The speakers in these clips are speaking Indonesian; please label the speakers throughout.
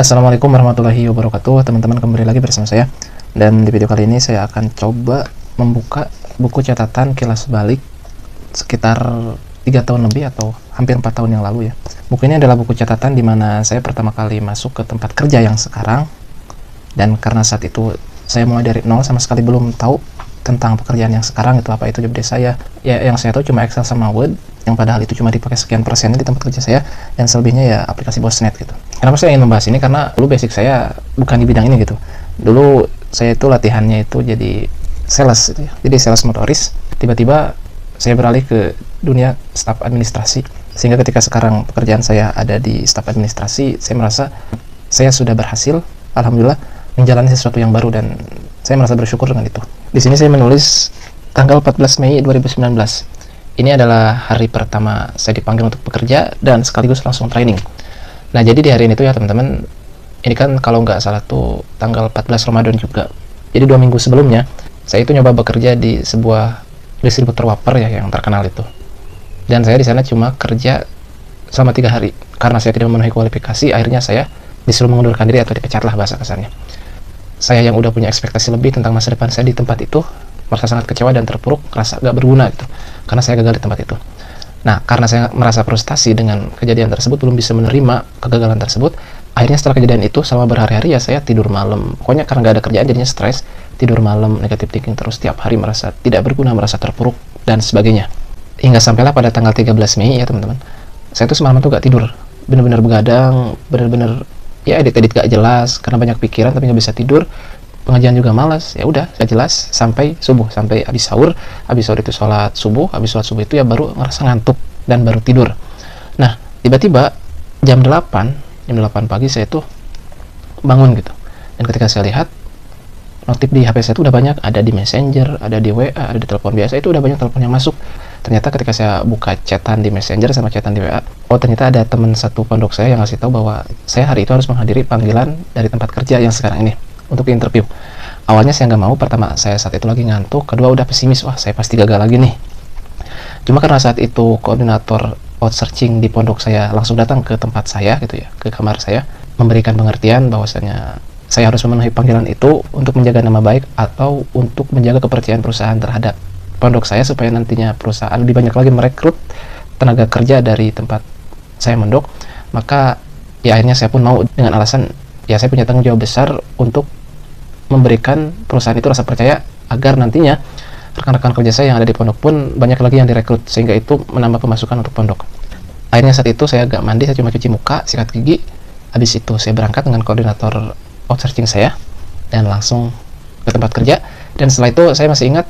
Speaker 1: Assalamualaikum warahmatullahi wabarakatuh, teman-teman, kembali lagi bersama saya. Dan di video kali ini saya akan coba membuka buku catatan kilas balik sekitar 3 tahun lebih atau hampir 4 tahun yang lalu ya. Buku ini adalah buku catatan di mana saya pertama kali masuk ke tempat kerja yang sekarang, dan karena saat itu saya mulai dari nol, sama sekali belum tahu tentang pekerjaan yang sekarang itu apa itu job desk saya. Ya, yang saya tahu cuma Excel sama Word, yang padahal itu cuma dipakai sekian persennya di tempat kerja saya, dan selebihnya ya aplikasi Bosnet gitu. Kenapa saya ingin membahas ini? Karena dulu basic saya bukan di bidang ini gitu. Dulu saya itu latihannya itu jadi sales gitu ya. Jadi sales motoris. Tiba-tiba saya beralih ke dunia staf administrasi. Sehingga ketika sekarang pekerjaan saya ada di staf administrasi, saya merasa saya sudah berhasil, alhamdulillah, menjalani sesuatu yang baru, dan saya merasa bersyukur dengan itu. Di sini saya menulis tanggal 14 Mei 2019. Ini adalah hari pertama saya dipanggil untuk bekerja dan sekaligus langsung training. Nah, jadi di hari ini tuh ya teman-teman, ini kan kalau nggak salah tuh tanggal 14 Ramadan juga. Jadi 2 minggu sebelumnya, saya itu nyoba bekerja di sebuah distributor wafer ya yang terkenal itu. Dan saya di sana cuma kerja selama 3 hari. Karena saya tidak memenuhi kualifikasi, akhirnya saya disuruh mengundurkan diri atau dipecat lah bahasa kasarnya. Saya yang udah punya ekspektasi lebih tentang masa depan saya di tempat itu, merasa sangat kecewa dan terpuruk, merasa gak berguna gitu, karena saya gagal di tempat itu. Nah, karena saya merasa frustasi dengan kejadian tersebut, belum bisa menerima kegagalan tersebut, akhirnya setelah kejadian itu selama berhari-hari ya saya tidur malam. Pokoknya karena gak ada kerjaan jadinya stres, tidur malam, negative thinking terus tiap hari, merasa tidak berguna, merasa terpuruk dan sebagainya. Hingga sampailah pada tanggal 13 Mei ya teman-teman, saya tuh semalam tuh gak tidur, bener-bener begadang, bener-bener ya edit-edit gak jelas karena banyak pikiran tapi nggak bisa tidur. Pengajian juga malas, ya udah gak jelas sampai subuh, sampai habis sahur itu sholat subuh, habis sholat subuh itu ya baru ngerasa ngantuk dan baru tidur. Nah, tiba-tiba jam 8 pagi saya tuh bangun gitu, dan ketika saya lihat notif di HP saya itu udah banyak, ada di Messenger, ada di WA, ada di telepon biasa, itu udah banyak telepon yang masuk. Ternyata ketika saya buka chatan di Messenger sama chatan di WA, oh ternyata ada teman satu pondok saya yang ngasih tahu bahwa saya hari itu harus menghadiri panggilan dari tempat kerja yang sekarang ini untuk interview. Awalnya saya nggak mau, pertama saya saat itu lagi ngantuk, kedua udah pesimis, wah saya pasti gagal lagi nih. Cuma karena saat itu koordinator outsearching di pondok saya langsung datang ke tempat saya gitu ya, ke kamar saya, memberikan pengertian bahwasanya saya harus memenuhi panggilan itu untuk menjaga nama baik atau untuk menjaga kepercayaan perusahaan terhadap pondok saya, supaya nantinya perusahaan lebih banyak lagi merekrut tenaga kerja dari tempat saya mondok. Maka ya akhirnya saya pun mau, dengan alasan ya saya punya tanggung jawab besar untuk memberikan perusahaan itu rasa percaya agar nantinya rekan-rekan kerja saya yang ada di pondok pun banyak lagi yang direkrut, sehingga itu menambah pemasukan untuk pondok. Akhirnya saat itu saya agak mandi, saya cuma cuci muka, sikat gigi, habis itu saya berangkat dengan koordinator outsourcing saya dan langsung ke tempat kerja. Dan setelah itu saya masih ingat,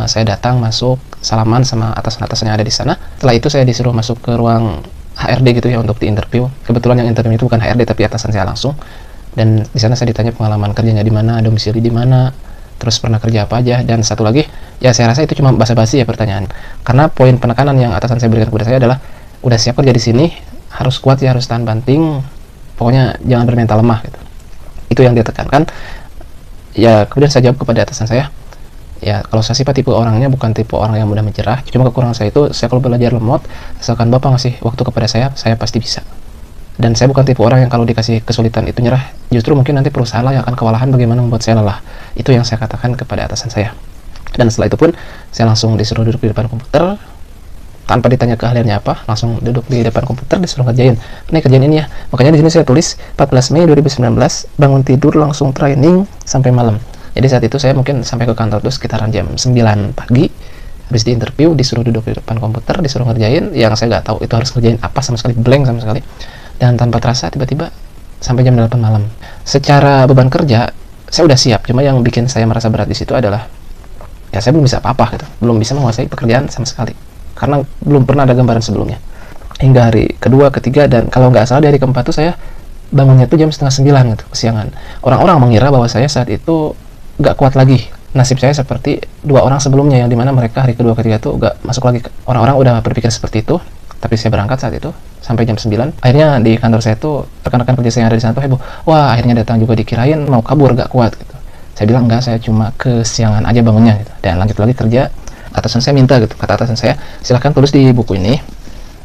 Speaker 1: saya datang, masuk, salaman sama atasan-atasan yang ada di sana. Setelah itu saya disuruh masuk ke ruang HRD gitu ya untuk di interview. Kebetulan yang interview itu bukan HRD tapi atasan saya langsung. Dan di sana saya ditanya pengalaman kerjanya di mana, domisili di mana, terus pernah kerja apa aja, dan satu lagi ya saya rasa itu cuma basa-basi ya pertanyaan. Karena poin penekanan yang atasan saya berikan kepada saya adalah udah siap kerja di sini, harus kuat ya, harus tahan banting, pokoknya jangan bermental lemah gitu. Itu yang dia tekankan. Ya kemudian saya jawab kepada atasan saya, ya kalau saya sifat tipe orangnya bukan tipe orang yang mudah menyerah, cuma kekurangan saya itu saya kalau belajar lemot, asalkan bapak ngasih waktu kepada saya pasti bisa. Dan saya bukan tipe orang yang kalau dikasih kesulitan itu nyerah, justru mungkin nanti perusahaan lah yang akan kewalahan bagaimana membuat saya lelah. Itu yang saya katakan kepada atasan saya. Dan setelah itu pun saya langsung disuruh duduk di depan komputer tanpa ditanya keahliannya apa, langsung duduk di depan komputer disuruh ngerjain. Ini kerjain ini ya. Makanya di sini saya tulis 14 Mei 2019, bangun tidur langsung training sampai malam. Jadi saat itu saya mungkin sampai ke kantor itu sekitaran jam 9 pagi. Habis di interview disuruh duduk di depan komputer, disuruh ngerjain yang saya nggak tahu itu harus ngerjain apa, sama sekali blank sama sekali. Dan tanpa terasa tiba-tiba sampai jam 8 malam. Secara beban kerja saya udah siap, cuma yang bikin saya merasa berat di situ adalah ya saya belum bisa apa-apa gitu, belum bisa menguasai pekerjaan sama sekali karena belum pernah ada gambaran sebelumnya. Hingga hari kedua, ketiga, dan kalau nggak salah di hari keempat tuh saya bangunnya tuh jam setengah 9 gitu, kesiangan. Orang-orang mengira bahwa saya saat itu nggak kuat lagi. Nasib saya seperti 2 orang sebelumnya yang dimana mereka hari kedua, ketiga tuh nggak masuk lagi. Orang-orang udah berpikir seperti itu. Tapi saya berangkat saat itu sampai jam 9. Akhirnya di kantor saya tuh rekan-rekan kerja saya yang ada di sana tuh heboh. Wah, akhirnya datang juga, dikirain mau kabur gak kuat gitu. Saya bilang enggak, saya cuma kesiangan aja bangunnya gitu. Dan lanjut lagi kerja. Atasan saya minta gitu, kata atasan saya, silahkan tulis di buku ini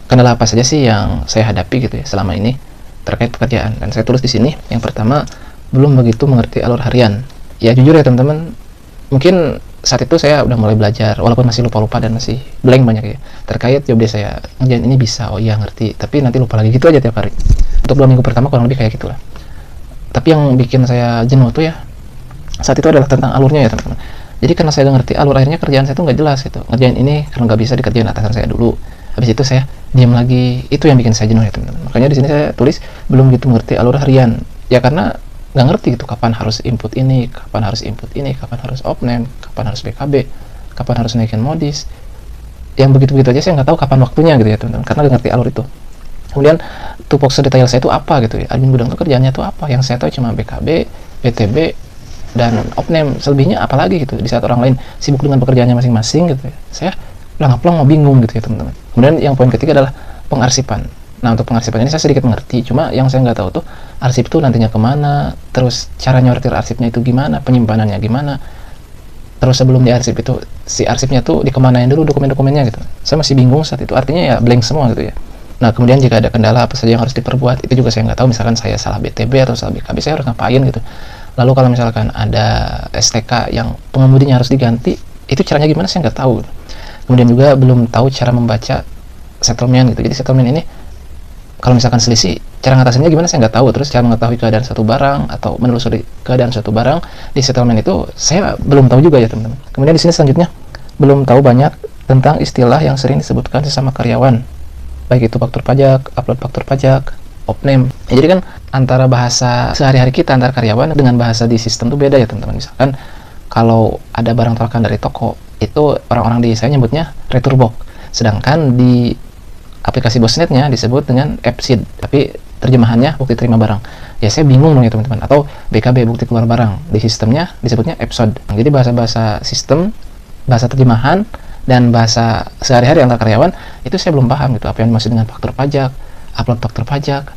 Speaker 1: kendala apa saja sih yang saya hadapi gitu ya selama ini. terkait pekerjaan. Dan saya tulis di sini, yang pertama, belum begitu mengerti alur harian. Ya jujur ya teman-teman, mungkin saat itu saya udah mulai belajar, walaupun masih lupa-lupa dan masih blank banyak ya, terkait job desk saya. Ngerjain ini bisa, oh iya ngerti, tapi nanti lupa lagi, gitu aja tiap hari. Untuk 2 minggu pertama kurang lebih kayak gitulah. Tapi yang bikin saya jenuh tuh ya, saat itu adalah tentang alurnya ya teman-teman. Jadi karena saya udah ngerti alur, akhirnya kerjaan saya tuh nggak jelas gitu. Ngerjain ini karena nggak bisa dikerjain atasan saya dulu. Habis itu saya diam lagi, itu yang bikin saya jenuh ya teman-teman. Makanya di sini saya tulis belum gitu mengerti alur harian. Ya karena nggak ngerti gitu kapan harus input ini, kapan harus input ini, kapan harus opname, kapan harus BKB, kapan harus naikin modis. Yang begitu-begitu aja saya nggak tahu kapan waktunya gitu ya teman-teman, karena nggak ngerti alur itu. Kemudian tupoksi detail saya itu apa gitu ya, admin gudang itu kerjaannya itu apa, yang saya tahu cuma BKB, BTB, dan opname, selebihnya apalagi gitu. Di saat orang lain sibuk dengan pekerjaannya masing-masing gitu ya, saya pelang-pelang mau bingung gitu ya teman-teman. Kemudian yang poin ketiga adalah pengarsipan. Nah untuk pengarsipan ini saya sedikit mengerti, cuma yang saya nggak tahu tuh arsip itu nantinya kemana, terus cara nyortir arsipnya itu gimana, penyimpanannya gimana, terus sebelum diarsip itu si arsipnya tuh dikemanain dulu dokumen-dokumennya gitu. Saya masih bingung saat itu, artinya ya blank semua gitu ya. Nah kemudian jika ada kendala apa saja yang harus diperbuat, itu juga saya nggak tahu. Misalkan saya salah BTB atau salah BKB, saya harus ngapain gitu. Lalu kalau misalkan ada STK yang pengemudinya harus diganti, itu caranya gimana saya nggak tahu gitu. Kemudian juga belum tahu cara membaca settlement gitu. Jadi settlement ini kalau misalkan selisih, cara ngatasinnya gimana saya nggak tahu. Terus cara mengetahui keadaan satu barang atau menelusuri keadaan suatu barang di settlement itu saya belum tahu juga ya teman-teman. Kemudian di sini selanjutnya belum tahu banyak tentang istilah yang sering disebutkan sesama karyawan, baik itu faktur pajak, upload faktur pajak, opname. Ya, jadi kan antara bahasa sehari-hari kita antar karyawan dengan bahasa di sistem itu beda ya teman-teman. Misalkan kalau ada barang tolakan dari toko, itu orang-orang di saya nyebutnya retur box, sedangkan di aplikasi Bosnetnya disebut dengan EPSID, tapi terjemahannya bukti terima barang. Ya saya bingung dong ya teman-teman. Atau BKB, bukti keluar barang, di sistemnya disebutnya EPSOD. Jadi bahasa-bahasa sistem, bahasa terjemahan, dan bahasa sehari-hari antar karyawan itu saya belum paham gitu. Apa yang dimaksud dengan faktur pajak, upload faktur pajak,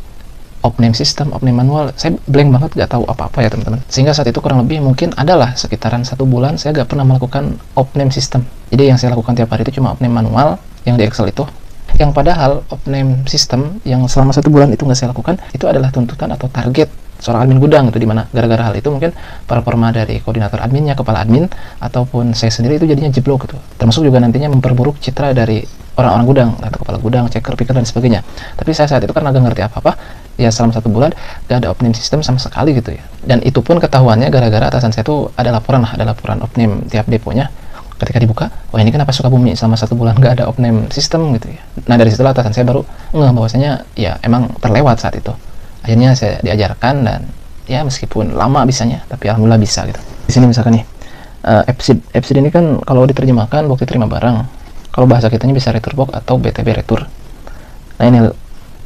Speaker 1: opname system, opname manual, saya blank banget, gak tahu apa-apa ya teman-teman. Sehingga saat itu kurang lebih mungkin adalah sekitaran 1 bulan saya gak pernah melakukan opname system. Jadi yang saya lakukan tiap hari itu cuma opname manual yang di Excel itu. Yang padahal opname system yang selama 1 bulan itu nggak saya lakukan, itu adalah tuntutan atau target seorang admin gudang gitu, dimana gara-gara hal itu mungkin performa dari koordinator adminnya, kepala admin, ataupun saya sendiri itu jadinya jeblok gitu. Termasuk juga nantinya memperburuk citra dari orang-orang gudang, atau kepala gudang, checker, picker, dan sebagainya. Tapi saya saat itu karena nggak ngerti apa-apa, ya selama 1 bulan nggak ada opname system sama sekali gitu ya. Dan itu pun ketahuannya gara-gara atasan saya tuh ada laporan opname tiap deponya. Ketika dibuka, wah ini kenapa Sukabumi selama 1 bulan nggak ada opname system gitu ya. Nah dari situlah atasan saya baru ngeh bahwasanya ya emang terlewat saat itu. Akhirnya saya diajarkan dan ya meskipun lama bisanya, tapi alhamdulillah bisa gitu. Di sini misalkan nih EPSID ini kan kalau diterjemahkan bukti terima barang, kalau bahasa kitanya bisa retur box atau BTB retur. Nah ini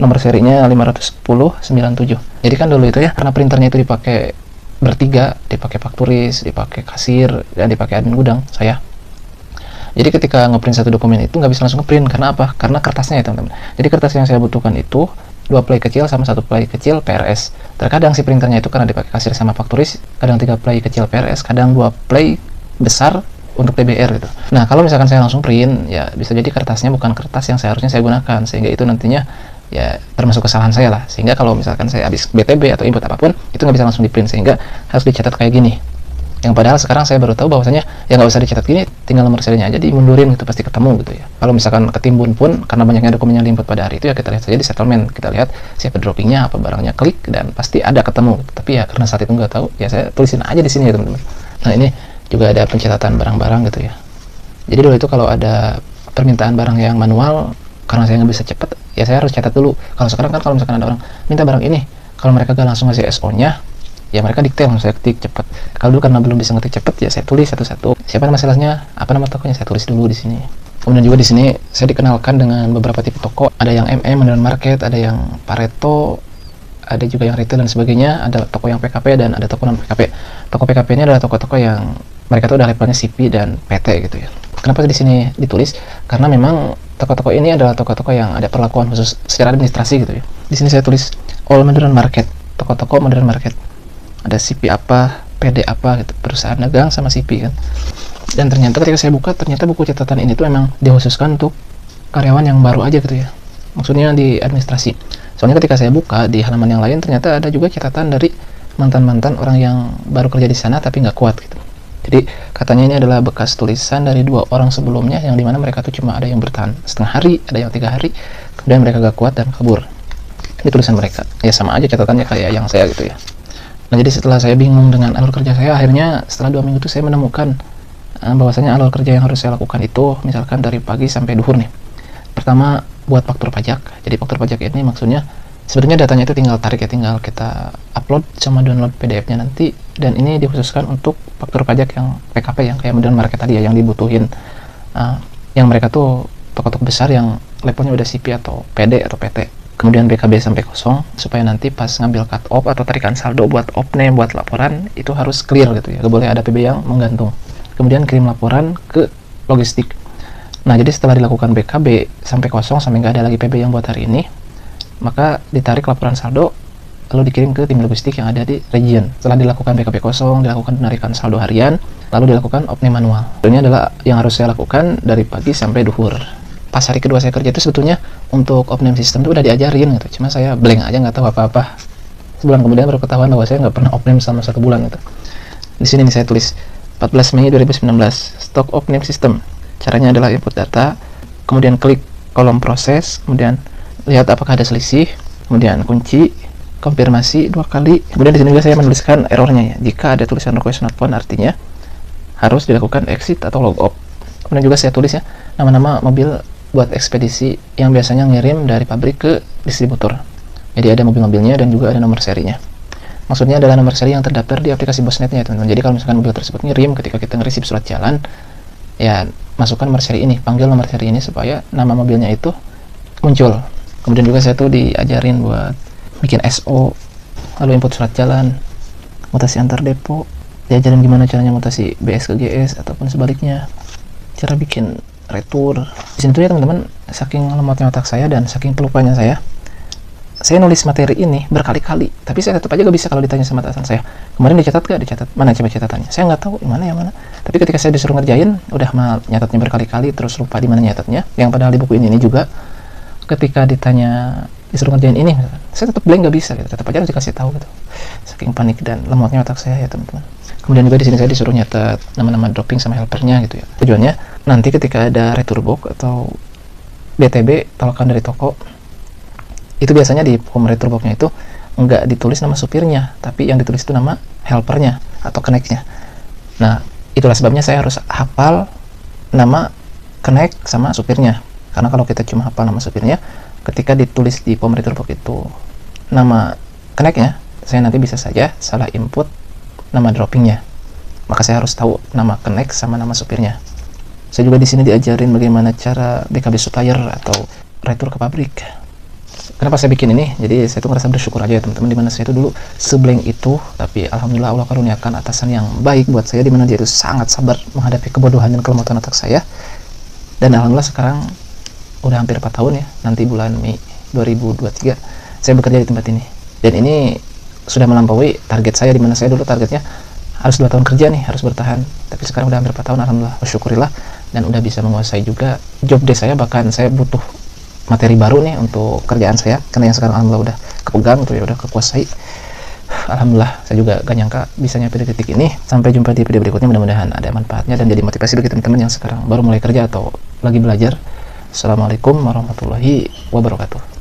Speaker 1: nomor serinya 51097. Jadi kan dulu itu ya, karena printernya itu dipakai bertiga, dipakai fakturis, dipakai kasir, dan dipakai admin gudang saya. Jadi ketika ngeprint satu dokumen itu nggak bisa langsung ngeprint, karena apa? Karena kertasnya ya teman-teman. Jadi kertas yang saya butuhkan itu 2 play kecil sama 1 play kecil PRS. Terkadang si printernya itu karena dipakai kasir sama fakturis, kadang 3 play kecil PRS, kadang 2 play besar untuk TBR gitu. Nah kalau misalkan saya langsung print, ya bisa jadi kertasnya bukan kertas yang seharusnya saya gunakan, sehingga itu nantinya ya termasuk kesalahan saya lah. Sehingga kalau misalkan saya habis BTB atau input apapun, itu nggak bisa langsung di print, sehingga harus dicatat kayak gini. Yang padahal sekarang saya baru tahu bahwasanya ya nggak usah dicatat gini, tinggal nomor serinya aja dimundurin gitu, pasti ketemu gitu ya. Kalau misalkan ketimbun pun karena banyaknya dokumen yang diinput pada hari itu, ya kita lihat saja di settlement, kita lihat siapa droppingnya, apa barangnya, klik, dan pasti ada ketemu gitu. Tapi ya karena saat itu nggak tahu, ya saya tulisin aja di sini ya teman-teman. Nah ini juga ada pencatatan barang-barang gitu ya. Jadi dulu itu kalau ada permintaan barang yang manual, karena saya nggak bisa cepet, ya saya harus catat dulu. Kalau sekarang kan kalau misalkan ada orang minta barang ini, kalau mereka gak langsung ngasih SO-nya, ya mereka detail, langsung saya ketik cepet. Kalau dulu karena belum bisa ngetik cepet, ya saya tulis satu-satu. Siapa nama salesnya, apa nama tokonya, saya tulis dulu di sini. Kemudian juga di sini saya dikenalkan dengan beberapa tipe toko. Ada yang Modern Market, ada yang Pareto, ada juga yang retail dan sebagainya. Ada toko yang PKP dan ada toko non PKP. Toko PKP ini adalah toko-toko yang mereka tuh udah levelnya CP dan PT gitu ya. Kenapa di sini ditulis? Karena memang toko-toko ini adalah toko-toko yang ada perlakuan khusus secara administrasi gitu ya. Di sini saya tulis All Modern Market, toko-toko Modern Market. Ada CP apa, PD apa gitu, perusahaan dagang sama CP kan. Dan ternyata ketika saya buka, ternyata buku catatan ini tuh emang dikhususkan untuk karyawan yang baru aja gitu ya. Maksudnya di administrasi. Soalnya ketika saya buka di halaman yang lain ternyata ada juga catatan dari mantan-mantan orang yang baru kerja di sana tapi nggak kuat gitu. Jadi katanya ini adalah bekas tulisan dari 2 orang sebelumnya yang dimana mereka tuh cuma ada yang bertahan setengah hari, ada yang 3 hari, kemudian mereka gak kuat dan kabur. Ini tulisan mereka. Ya sama aja catatannya kayak yang saya gitu ya. Nah jadi setelah saya bingung dengan alur kerja saya, akhirnya setelah 2 minggu itu saya menemukan bahwasanya alur kerja yang harus saya lakukan itu misalkan dari pagi sampai duhur nih. Pertama buat faktur pajak. Jadi faktur pajak ini maksudnya sebetulnya datanya itu tinggal tarik ya, tinggal kita upload sama download PDF-nya nanti, dan ini dikhususkan untuk faktur pajak yang PKP yang kayak modern market tadi ya, yang dibutuhin yang mereka tuh toko-toko besar yang levelnya udah CP atau PD atau PT. Kemudian BKB sampai kosong supaya nanti pas ngambil cut off atau tarikan saldo buat opne buat laporan itu harus clear gitu ya, gak boleh ada PB yang menggantung. Kemudian kirim laporan ke logistik. Nah jadi setelah dilakukan BKB sampai kosong sampai nggak ada lagi PB yang buat hari ini, maka ditarik laporan saldo lalu dikirim ke tim logistik yang ada di region. Setelah dilakukan BKB kosong, dilakukan penarikan saldo harian, lalu dilakukan opne manual. Ini adalah yang harus saya lakukan dari pagi sampai duhur. Pas hari kedua saya kerja itu sebetulnya untuk opname system itu udah diajarin gitu, cuma saya blank aja, nggak tahu apa-apa. Sebulan kemudian baru ketahuan bahwa saya nggak pernah opname selama 1 bulan gitu. Di sini nih saya tulis 14 Mei 2019 stock opname system. Caranya adalah input data, kemudian klik kolom proses, kemudian lihat apakah ada selisih, kemudian kunci, konfirmasi 2 kali. Kemudian di sini juga saya menuliskan errornya ya. Jika ada tulisan request not found artinya harus dilakukan exit atau log off. Kemudian juga saya tulis ya nama-nama mobil buat ekspedisi yang biasanya ngirim dari pabrik ke distributor. Jadi ada mobil-mobilnya dan juga ada nomor serinya. Maksudnya adalah nomor seri yang terdaftar di aplikasi Bosnet-nya ya teman-teman. Jadi kalau misalkan mobil tersebut ngirim ketika kita ngerisip surat jalan, ya masukkan nomor seri ini, panggil nomor seri ini supaya nama mobilnya itu muncul. Kemudian juga saya tuh diajarin buat bikin SO, lalu input surat jalan, mutasi antar depo, diajarin gimana caranya mutasi BS ke GS ataupun sebaliknya, cara bikin retur. Di sini tuh ya teman-teman, saking lemotnya otak saya dan saking pelupanya saya nulis materi ini berkali-kali, tapi saya tetap aja gak bisa kalau ditanya sama atasan saya, kemarin dicatat gak? Dicatat. Mana coba catatannya? Saya nggak tahu yang mana. Tapi ketika saya disuruh ngerjain, udah nyatatnya berkali-kali, terus lupa di mana nyatatnya. Yang padahal di buku ini juga, ketika ditanya disuruh ngerjain ini, saya tetap blank, gak bisa gitu. Tetap aja harus dikasih tahu gitu. Saking panik dan lemotnya otak saya ya teman-teman. Kemudian juga di sini saya disuruh nyatat nama-nama dropping sama helpernya gitu ya. Tujuannya nanti ketika ada retur box atau DTB tolokan dari toko, itu biasanya di form retur box-nya itu nggak ditulis nama supirnya, tapi yang ditulis itu nama helpernya atau connect-nya. Nah, itulah sebabnya saya harus hafal nama connect sama supirnya. Karena kalau kita cuma hafal nama supirnya, ketika ditulis di form retur box itu nama connect-nya, saya nanti bisa saja salah input nama dropping-nya. Maka saya harus tahu nama connect sama nama supirnya. Saya juga di sini diajarin bagaimana cara BKB supplier atau retur ke pabrik. Kenapa saya bikin ini? Jadi saya tuh ngerasa bersyukur aja ya teman-teman, dimana saya itu dulu seblank itu, tapi alhamdulillah Allah karuniakan atasan yang baik buat saya, dimana dia itu sangat sabar menghadapi kebodohan dan kelemotan otak saya. Dan alhamdulillah sekarang udah hampir 4 tahun ya, nanti bulan Mei 2023 saya bekerja di tempat ini. Dan ini sudah melampaui target saya, dimana saya dulu targetnya harus 2 tahun kerja nih, harus bertahan. Tapi sekarang udah hampir 4 tahun, alhamdulillah, bersyukurillah, dan udah bisa menguasai juga job desk saya. Bahkan saya butuh materi baru nih untuk kerjaan saya, karena yang sekarang alhamdulillah udah kepegang tuh ya, udah kekuasai. Alhamdulillah saya juga gak nyangka bisa nyampe di titik ini. Sampai jumpa di video berikutnya, mudah-mudahan ada manfaatnya dan jadi motivasi bagi teman-teman yang sekarang baru mulai kerja atau lagi belajar. Assalamualaikum warahmatullahi wabarakatuh.